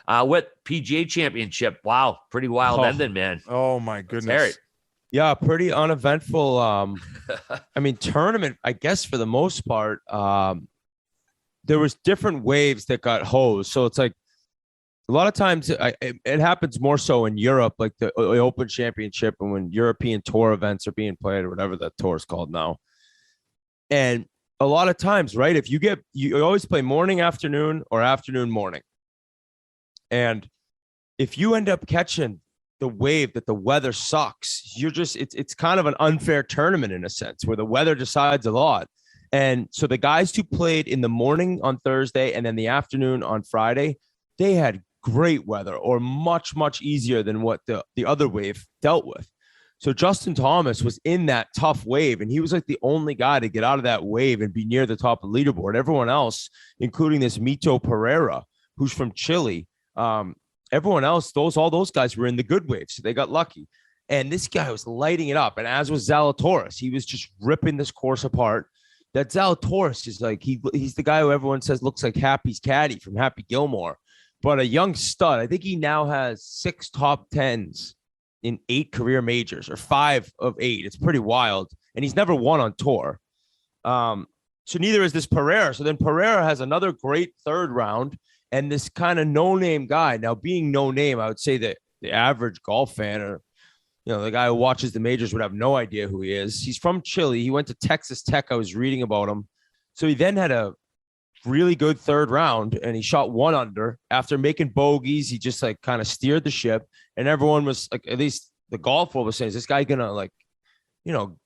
What PGA Championship? Wow, pretty wild ending, man. Oh my goodness. Yeah, pretty uneventful. I mean, tournament, I guess for the most part, there was different waves that got hosed. So it's like a lot of times it happens more so in Europe, like the Open Championship and when European Tour events are being played or whatever that tour is called now. And a lot of times, right, if you always play morning, afternoon, or afternoon, morning. And if you end up catching the wave that the weather sucks, it's kind of an unfair tournament in a sense where the weather decides a lot. And so the guys who played in the morning on Thursday and then the afternoon on Friday, they had great weather or much, much easier than what the other wave dealt with. So Justin Thomas was in that tough wave, and he was like the only guy to get out of that wave and be near the top of the leaderboard. Everyone else, including this Mito Pereira, who's from Chile, everyone else, all those guys were in the good wave, so they got lucky. And this guy was lighting it up, and as was Zalatoris, he was just ripping this course apart. That Zalatoris is like he's the guy who everyone says looks like Happy's caddy from Happy Gilmore, but a young stud. I think he now has 6 top 10s in 8 career majors, or 5 of 8. It's pretty wild, and he's never won on tour. So neither is this Pereira. So then Pereira has another great third round. And this kind of no-name guy, now being no-name, I would say that the average golf fan or, the guy who watches the majors would have no idea who he is. He's from Chile. He went to Texas Tech. I was reading about him. So he then had a really good third round, and he shot 1 under. After making bogeys, he just like kind of steered the ship. And everyone was like, at least the golf world was saying, is this guy going to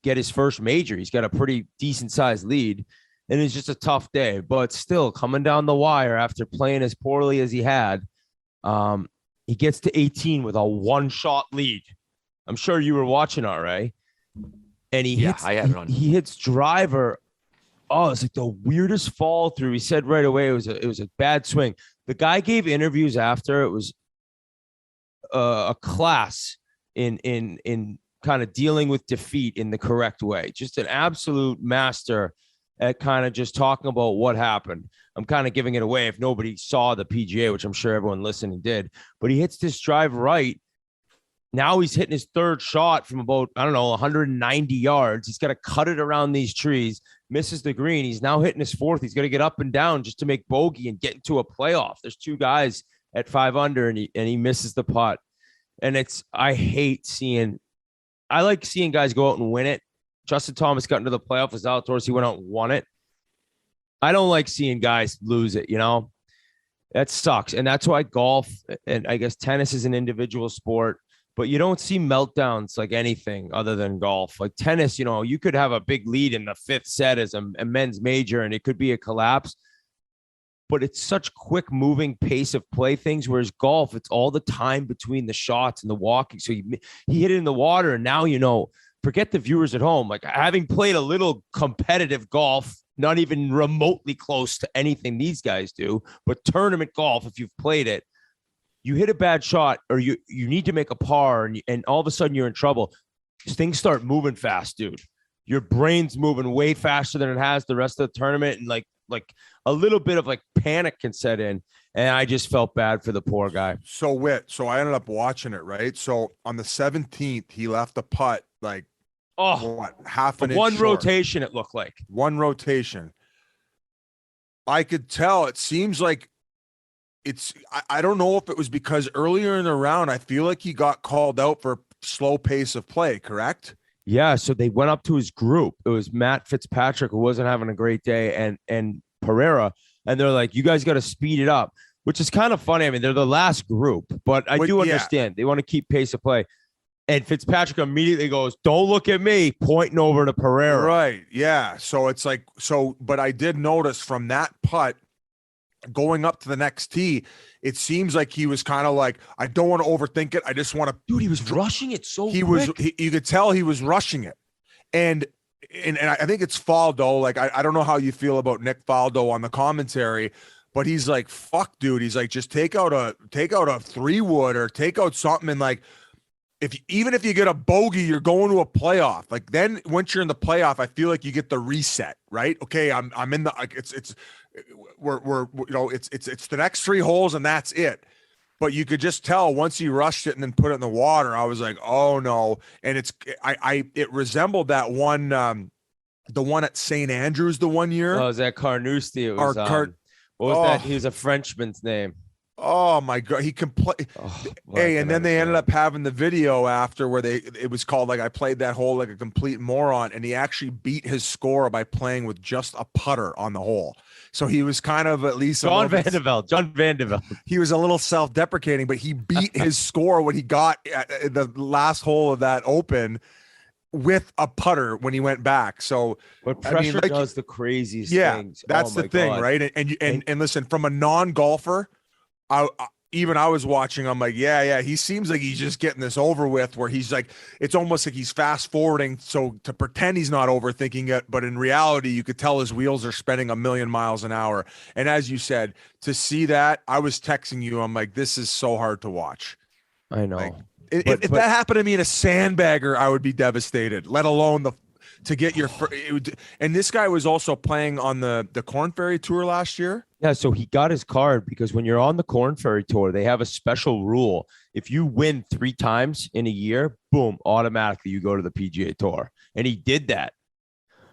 get his first major? He's got a pretty decent-sized lead. And it's just a tough day, but still coming down the wire after playing as poorly as he had. He gets to 18 with a 1-shot lead. I'm sure you were watching, RA. And he hits driver. Oh, it's like the weirdest fall through. He said right away it was a bad swing. The guy gave interviews after. It was a class in kind of dealing with defeat in the correct way. Just an absolute master at kind of just talking about what happened. I'm kind of giving it away if nobody saw the PGA, which I'm sure everyone listening did. But he hits this drive right. Now he's hitting his third shot from about, 190 yards. He's got to cut it around these trees, misses the green. He's now hitting his fourth. He's got to get up and down just to make bogey and get into a playoff. There's 2 guys at 5 under, and he misses the putt. And I like seeing guys go out and win it. Justin Thomas got into the playoff with Zalatoris. He went out and won it. I don't like seeing guys lose it, That sucks. And that's why golf, and I guess tennis is an individual sport, but you don't see meltdowns like anything other than golf. Like tennis, you could have a big lead in the 5th set as a men's major, and it could be a collapse. But it's such quick moving pace of play things, whereas golf, it's all the time between the shots and the walking. So he hit it in the water, and now forget the viewers at home. Like having played a little competitive golf, not even remotely close to anything these guys do, but tournament golf, if you've played it, you hit a bad shot or you need to make a par and all of a sudden you're in trouble. Things start moving fast, dude. Your brain's moving way faster than it has the rest of the tournament. And like a little bit of like panic can set in. And I just felt bad for the poor guy. So I ended up watching it, right? So on the 17th, he left a putt like, half an inch one short. Rotation, it looked like. 1 rotation. I could tell. It seems like I don't know if it was because earlier in the round, I feel like he got called out for slow pace of play, correct? Yeah, so they went up to his group. It was Matt Fitzpatrick, who wasn't having a great day, and Pereira, and they're like, you guys got to speed it up, which is kind of funny. I mean, they're the last group, but I do understand. They want to keep pace of play. And Fitzpatrick immediately goes, don't look at me, pointing over to Pereira. Right, yeah. So it's like, but I did notice from that putt going up to the next tee, it seems like he was kind of like, I don't want to overthink it. I just want to. Dude, he was rushing it so quick. You could tell he was rushing it. And I think it's Faldo. Like, I don't know how you feel about Nick Faldo on the commentary, but he's like, fuck, dude. He's like, just take out a 3-wood or take out something. And like, even if you get a bogey, you're going to a playoff. Like then once you're in the playoff, I feel like you get the reset, right? Okay. I'm in the, it's the next 3 holes and that's it. but you could just tell once he rushed it and then put it in the water, I was like, oh no. And it resembled that one, the one at St. Andrews the one year. Oh, it was at Carnoustie. It was, what was that? He was a Frenchman's name. Oh my God. He complained. Hey, and then they ended up having the video after where it was called, like, I played that hole like a complete moron. And he actually beat his score by playing with just a putter on the hole. So he was kind of at least John Vandeveld. He was a little self-deprecating, but he beat his score when he got at the last hole of that Open with a putter when he went back. So what pressure does the craziest things. That's the thing, God. Right? And listen, from a non-golfer, I was watching, I'm like, yeah, he seems like he's just getting this over with, where he's like, it's almost like he's fast forwarding so to pretend he's not overthinking it, but in reality you could tell his wheels are spinning 1,000,000 miles an hour. And as you said, to see that, I was texting you, I'm like, this is so hard to watch. I know. Like, if that happened to me in a sandbagger, I would be devastated, let alone to get your and this guy was also playing on the Corn Ferry Tour last year. Yeah, so he got his card because when you're on the Corn Ferry Tour, they have a special rule. If you win 3 times in a year, boom, automatically you go to the PGA Tour. And he did that.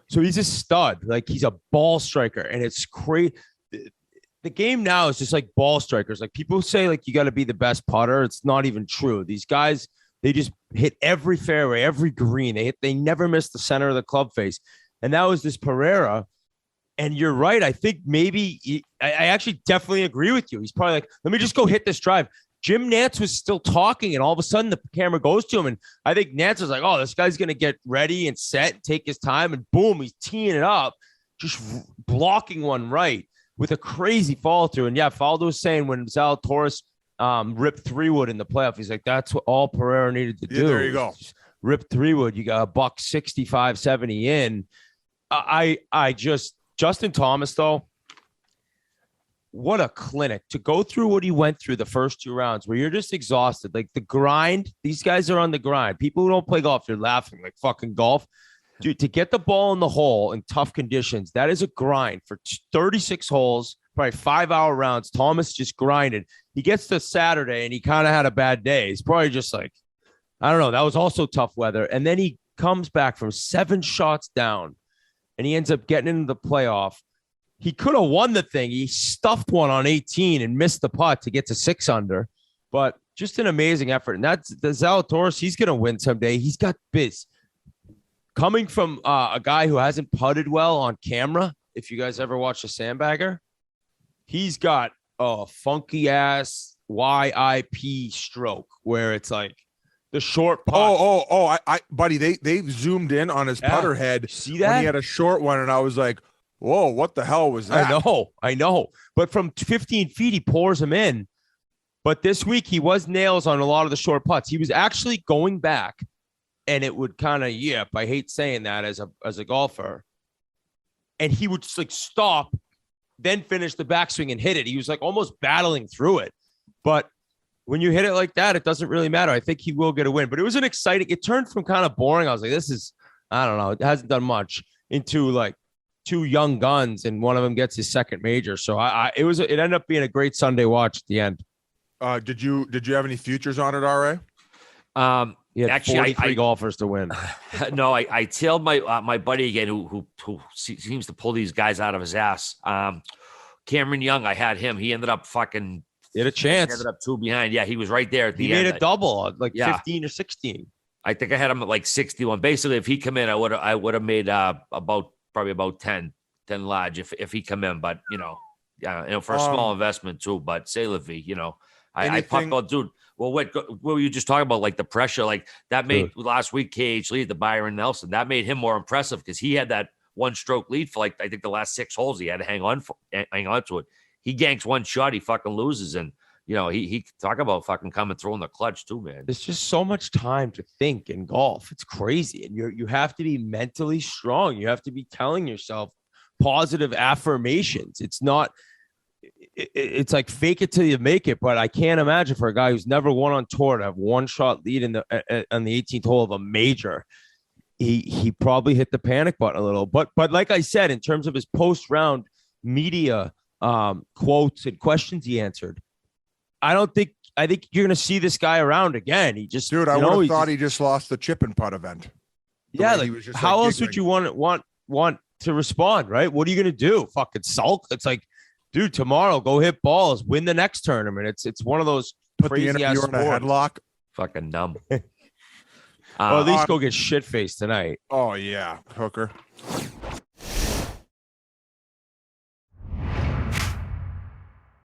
So he's a stud. Like, he's a ball striker, and it's crazy. The game now is just like ball strikers. Like, people say, like, you got to be the best putter. It's not even true. These guys, they just hit every fairway, every green. They never miss the center of the club face. And that was this Pereira. And you're right. I think maybe I actually definitely agree with you. He's probably like, let me just go hit this drive. Jim Nantz was still talking, and all of a sudden the camera goes to him. And I think Nantz was like, oh, this guy's going to get ready and set and take his time. And boom, he's teeing it up, just blocking one right with a crazy follow through. And yeah, Faldo was saying when Zalatoris ripped 3-wood in the playoff, he's like, that's what all Pereira needed to do. There you go. Rip 3-wood. You got a buck 65, 70 in. Justin Thomas, though, what a clinic to go through what he went through the first 2 rounds where you're just exhausted. Like, the grind, these guys are on the grind. People who don't play golf, you're laughing like fucking golf. Dude, to get the ball in the hole in tough conditions, that is a grind for 36 holes, probably 5-hour rounds. Thomas just grinded. He gets to Saturday and he kind of had a bad day. He's probably just like, I don't know. That was also tough weather. And then he comes back from 7 shots down and he ends up getting into the playoff. He could have won the thing. He stuffed one on 18 and missed the putt to get to 6 under, but just an amazing effort. And that's the Zalatoris. He's going to win someday. He's got biz. Coming from a guy who hasn't putted well on camera, if you guys ever watch a sandbagger, he's got a funky ass YIP stroke where it's like the short putt. Buddy, they zoomed in on his putter head. See that? When he had a short one, and I was like, whoa, what the hell was that? I know. But from 15 feet, he pours them in. But this week, he was nails on a lot of the short putts. He was actually going back, and it would kind of yip. I hate saying that as a golfer. And he would just like stop, then finish the backswing and hit it. He was like almost battling through it. But when you hit it like that, it doesn't really matter. I think he will get a win. But it was an exciting. It turned from kind of boring. I was like, this is, I don't know. It hasn't done much, into like 2 young guns, and one of them gets his second major. So it ended up being a great Sunday watch at the end. Did you have any futures on it, RA? He had actually 43 golfers to win. No, I tailed my buddy again, who seems to pull these guys out of his ass. Cameron Young, I had him. He ended up fucking. He had a chance. He ended up 2 behind. Yeah, he was right there at the end. He made a double, like 15 or 16. I think I had him at like 61. Basically, if he come in, I would have made probably about 10 large if he come in. But for a small investment too. But say la vie, I popped out, dude. Well, what were you just talking about? Like the pressure, like that made last week KH lead to Byron Nelson. That made him more impressive because he had that 1-stroke lead for like I think the last 6 holes. He had to hang on to it. He ganks 1 shot, he fucking loses, and he talk about fucking coming through in the clutch too, man. There's just so much time to think in golf. It's crazy, and you have to be mentally strong. You have to be telling yourself positive affirmations. It's not. It's like fake it till you make it, but I can't imagine for a guy who's never won on tour to have 1-shot lead on the 18th hole of a major. He probably hit the panic button a little, but like I said, in terms of his post round media quotes and questions he answered, I think you're gonna see this guy around again. He just, Dude, I would have thought he just lost the chip and putt event. Yeah, like, how else would you want to respond, right? What are you gonna do? Fucking sulk? It's like, dude, tomorrow go hit balls, win the next tournament. It's one of those Put the crazy interviewer ass in a sports. headlock. Fucking dumb. Or at least go get shit faced tonight. Oh yeah, Hooker.